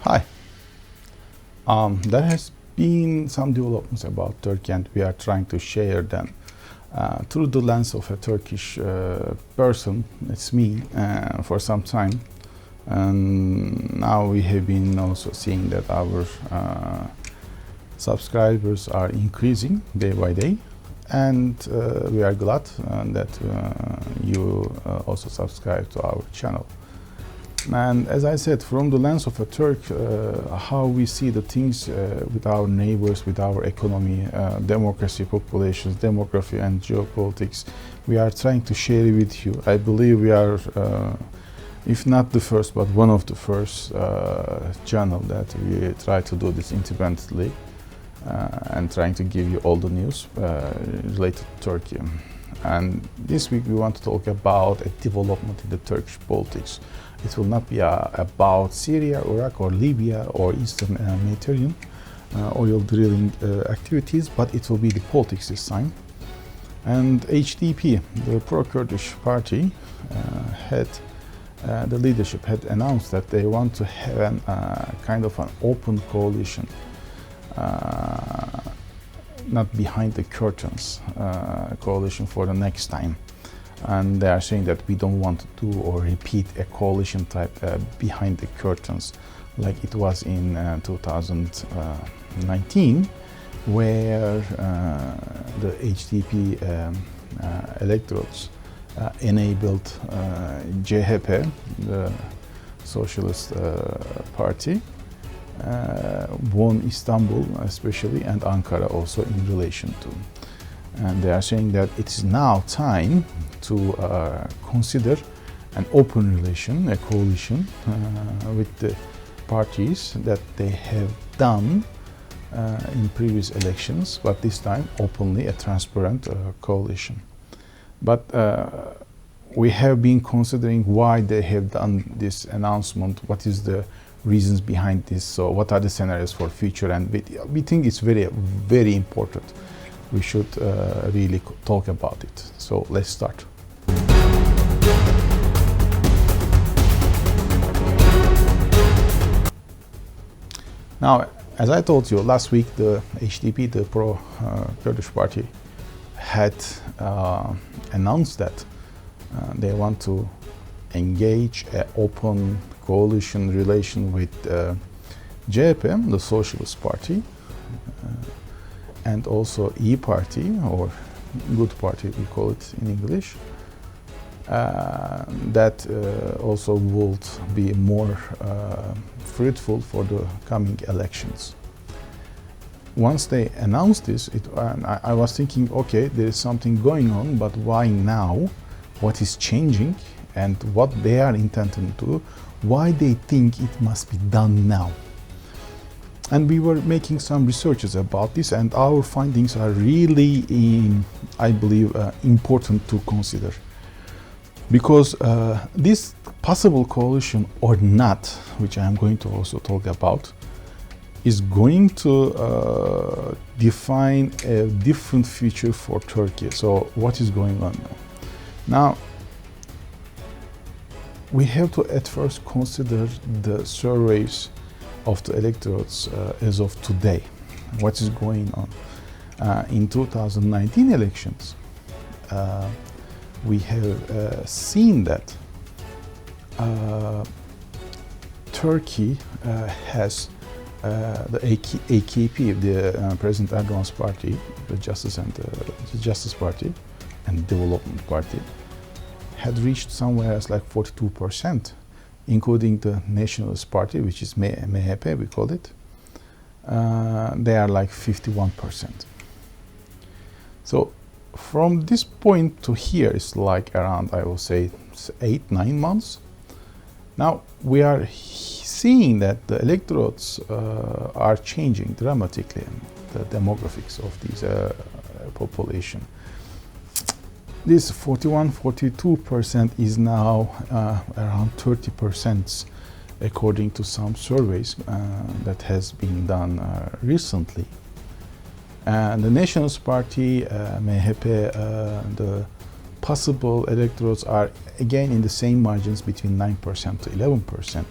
Hi. There has been some developments about Turkey, and we are trying to share them through the lens of a Turkish person. It's me for some time, and now we have been also seeing that our subscribers are increasing day by day, and we are glad that you also subscribe to our channel. And as I said, from the lens of a Turk, how we see the things with our neighbors, with our economy, democracy, populations, demography, and geopolitics, we are trying to share it with you. I believe we are, if not the first, but one of the first channel that we try to do this independently and trying to give you all the news related to Turkey. And this week we want to talk about a development in the Turkish politics. It will not be about Syria, Iraq, or Libya, or Eastern Mediterranean oil drilling activities, but it will be the politics this time. And HDP, the pro-Kurdish party, the leadership had announced that they want to have kind of an open coalition, not behind the curtains coalition for the next time. And they are saying that we don't want to do or repeat a coalition type behind the curtains like it was in 2019, where the HDP electorates enabled CHP, the Socialist Party, won Istanbul especially, and Ankara also in relation to. And they are saying that it is now time to consider an open relation, a coalition with the parties that they have done in previous elections, but this time openly a transparent coalition. But we have been considering why they have done this announcement, what is the reasons behind this, so what are the scenarios for future, and we think it's very, very important. We should really talk about it. So let's start. Now, as I told you last week, the HDP, the pro-Kurdish party, had announced that they want to engage an open coalition relation with CHP, the Socialist Party, and also E-Party, or Good Party we call it in English, that also would be more fruitful for the coming elections. Once they announced this, I was thinking, okay, there is something going on, but why now? What is changing, and what they are intending to do? Why they think it must be done now? And we were making some researches about this, and our findings are really, I believe, important to consider. Because this possible coalition or not, which I am going to also talk about, is going to define a different future for Turkey. So what is going on now? Now, we have to at first consider the surveys of the electorates as of today. What is going on? In 2019 elections, we have seen that Turkey has the AKP, the President Erdogan's party, the Justice Party and Development Party, had reached somewhere as like 42%. Including the Nationalist Party, which is MHP, we call it, they are like 51%. So from this point to here, it's like around, I will say, 8-9 months. Now we are seeing that the electorates are changing dramatically, the demographics of this population. This 41-42% is now around 30%, according to some surveys that has been done recently. And the Nationalist Party, MHP, the possible electorates are again in the same margins between 9% to 11%.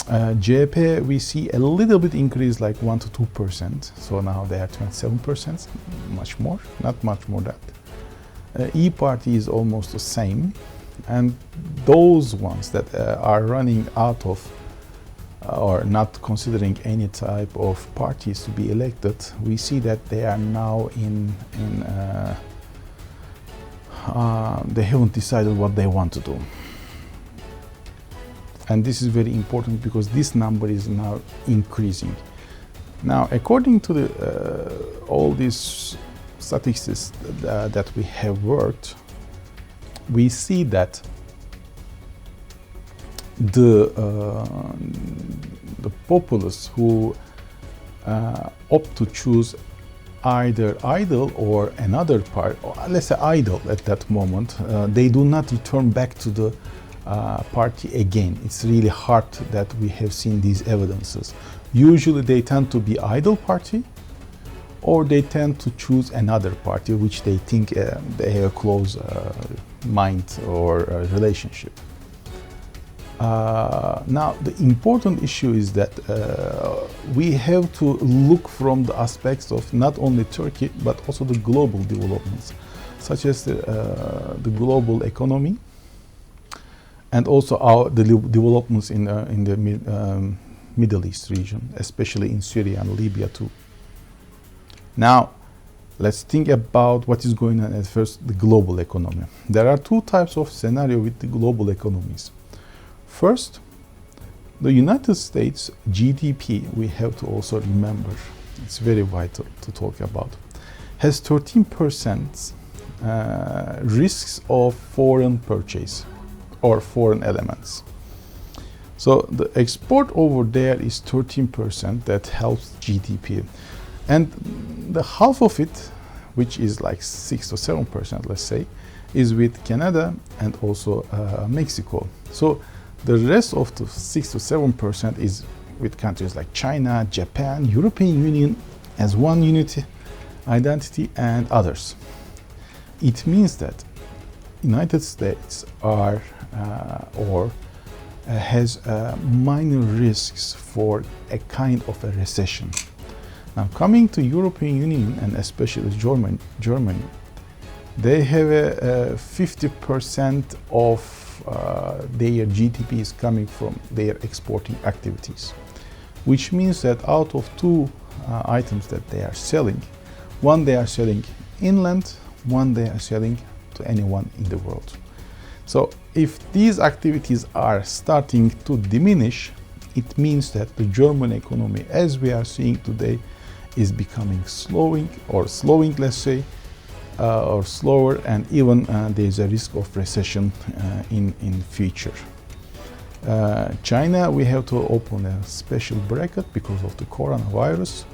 CHP, we see a little bit increase, like 1 to 2%. So now they are 27%, much more, not much more that. E party is almost the same. And those ones that are running out of or not considering any type of parties to be elected, we see that they are now they haven't decided what they want to do. And this is very important because this number is now increasing. Now, according to all these statistics that we have worked, we see that the populists who opt to choose either idle or another party, or let's say idle at that moment, they do not return back to the party again. It's really hard that we have seen these evidences. Usually they tend to be idle party, or they tend to choose another party which they think they have a close mind or relationship. Now, the important issue is that we have to look from the aspects of not only Turkey but also the global developments, such as the global economy and also the developments in the Middle East region, especially in Syria and Libya too. Now, let's think about what is going on at first, the global economy. There are two types of scenario with the global economies. First, the United States GDP, we have to also remember, it's very vital to talk about, has 13% risks of foreign purchase or foreign elements. So the export over there is 13%, that helps GDP. And the half of it, which is like 6 to 7%, let's say, is with Canada and also Mexico. So the rest of the 6 to 7% is with countries like China, Japan, European Union as one unity, identity, and others. It means that United States has minor risks for a kind of a recession. Now, coming to European Union and especially Germany, they have a 50% of their GDP is coming from their exporting activities, which means that out of two items that they are selling, one they are selling inland, one they are selling to anyone in the world. So if these activities are starting to diminish, it means that the German economy, as we are seeing today, is becoming slowing, let's say, or slower, and even there is a risk of recession in future. China, we have to open a special bracket because of the coronavirus.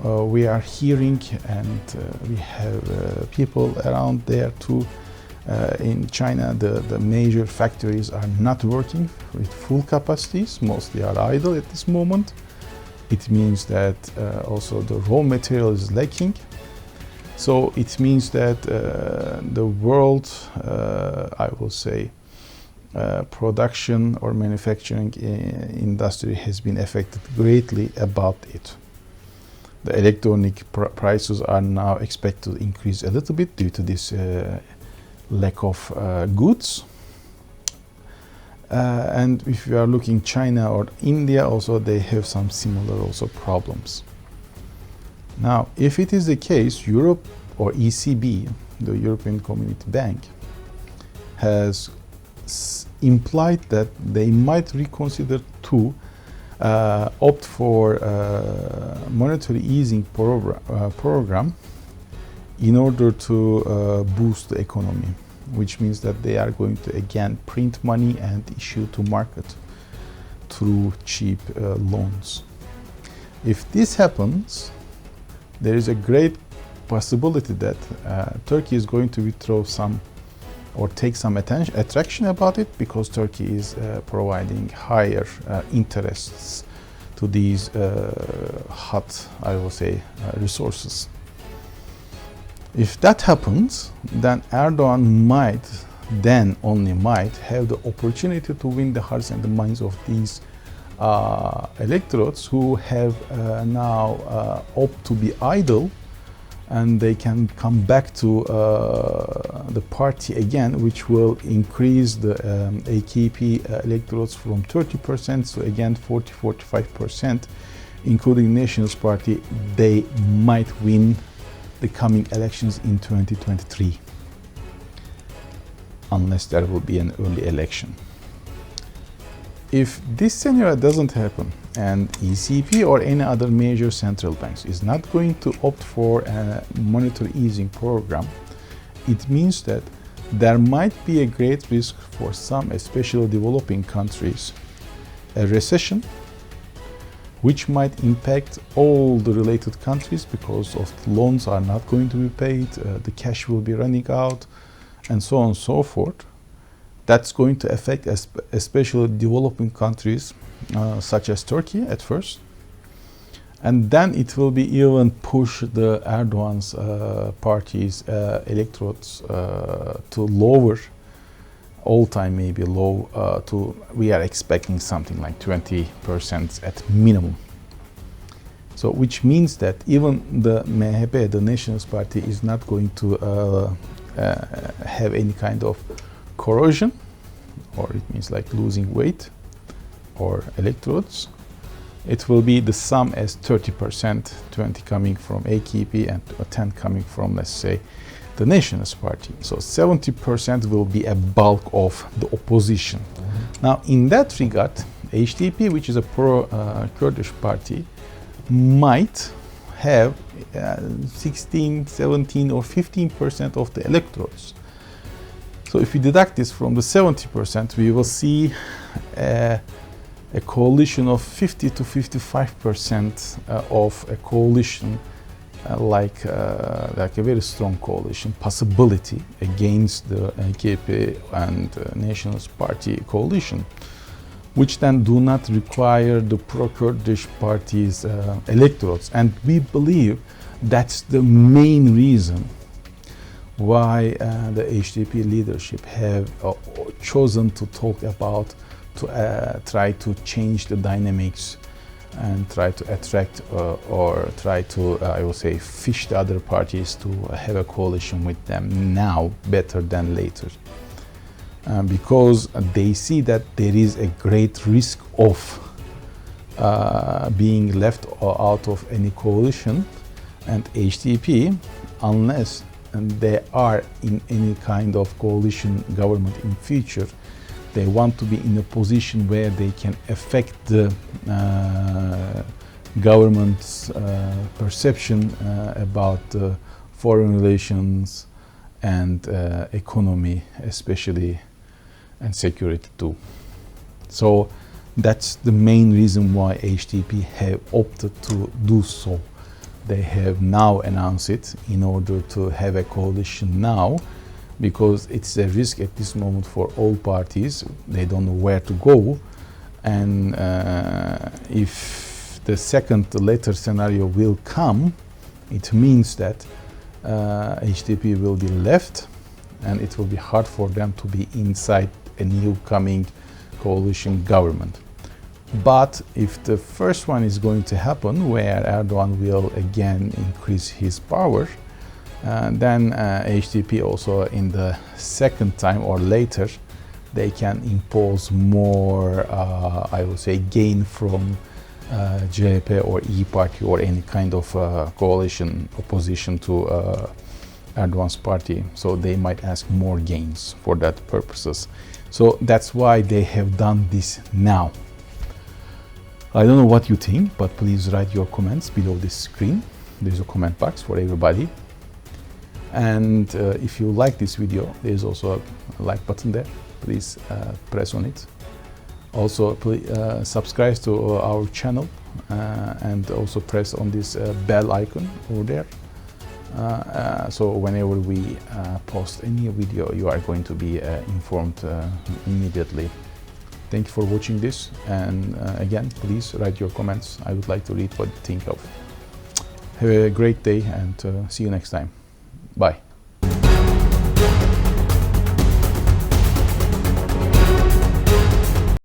We are hearing, and we have people around there too. In China, the major factories are not working with full capacities, mostly are idle at this moment. It means that also the raw material is lacking. So it means that the world, I will say, production or manufacturing industry has been affected greatly about it. The electronic prices are now expected to increase a little bit due to this lack of goods. And if you are looking China or India, also they have some similar also problems. Now, if it is the case, Europe or ECB, the European Community Bank, has implied that they might reconsider to opt for monetary easing program in order to boost the economy, which means that they are going to again print money and issue to market through cheap loans. If this happens, there is a great possibility that Turkey is going to withdraw some or take some attraction about it, because Turkey is providing higher interests to these hot, I will say, resources. If that happens, then Erdogan only might, have the opportunity to win the hearts and the minds of these electorates who have now opt to be idle, and they can come back to the party again, which will increase the AKP electorates from 30% to again 40-45%, including Nationalist Party. They might win the coming elections in 2023, unless there will be an early election. If this scenario doesn't happen and ECB or any other major central banks is not going to opt for a monetary easing program, it means that there might be a great risk for some, especially developing countries, a recession, which might impact all the related countries because of the loans are not going to be paid, the cash will be running out, and so on and so forth. That's going to affect especially developing countries such as Turkey at first. And then it will be even push the Erdogan's party's electorates to lower, all-time maybe low, to we are expecting something like 20% at minimum. So which means that even the MHP, the Nationalist Party, is not going to have any kind of corrosion, or it means like losing weight or electorates. It will be the sum as 30%, 20 coming from AKP and 10 coming from, let's say, the Nationalist Party. So 70% will be a bulk of the opposition. Now, in that regard, HDP, which is a pro-Kurdish party, might have 16, 17 or 15% of the electorates. So if we deduct this from the 70%, we will see a coalition of 50 to 55% of a coalition, like a very strong coalition possibility against the AKP and Nationalist Party coalition, which then do not require the pro-Kurdish party's electorates. And we believe that's the main reason why the HDP leadership have chosen to talk about, to try to change the dynamics and try to attract or try to, I would say, fish the other parties to have a coalition with them now better than later. Because they see that there is a great risk of being left out of any coalition, and HDP, unless they are in any kind of coalition government in future, they want to be in a position where they can affect the government's perception about foreign relations and economy especially, and security too. So that's the main reason why HDP have opted to do so. They have now announced it in order to have a coalition now, because it's a risk at this moment for all parties. They don't know where to go, and if the later scenario will come, it means that HDP will be left, and it will be hard for them to be inside a new coming coalition government. But if the first one is going to happen, where Erdogan will again increase his power, then HDP also in the second time or later, they can impose more, I would say, gain from JHP or E party or any kind of coalition opposition to Erdogan's party. So they might ask more gains for that purposes. So that's why they have done this now. I don't know what you think, but please write your comments below this screen. There's a comment box for everybody. And if you like this video, there's also a like button there. Please press on it. Also, please subscribe to our channel and also press on this bell icon over there. So whenever we post any video, you are going to be informed immediately. Thank you for watching this, and again, please write your comments. I would like to read what you think of. Have a great day, and see you next time. Bye.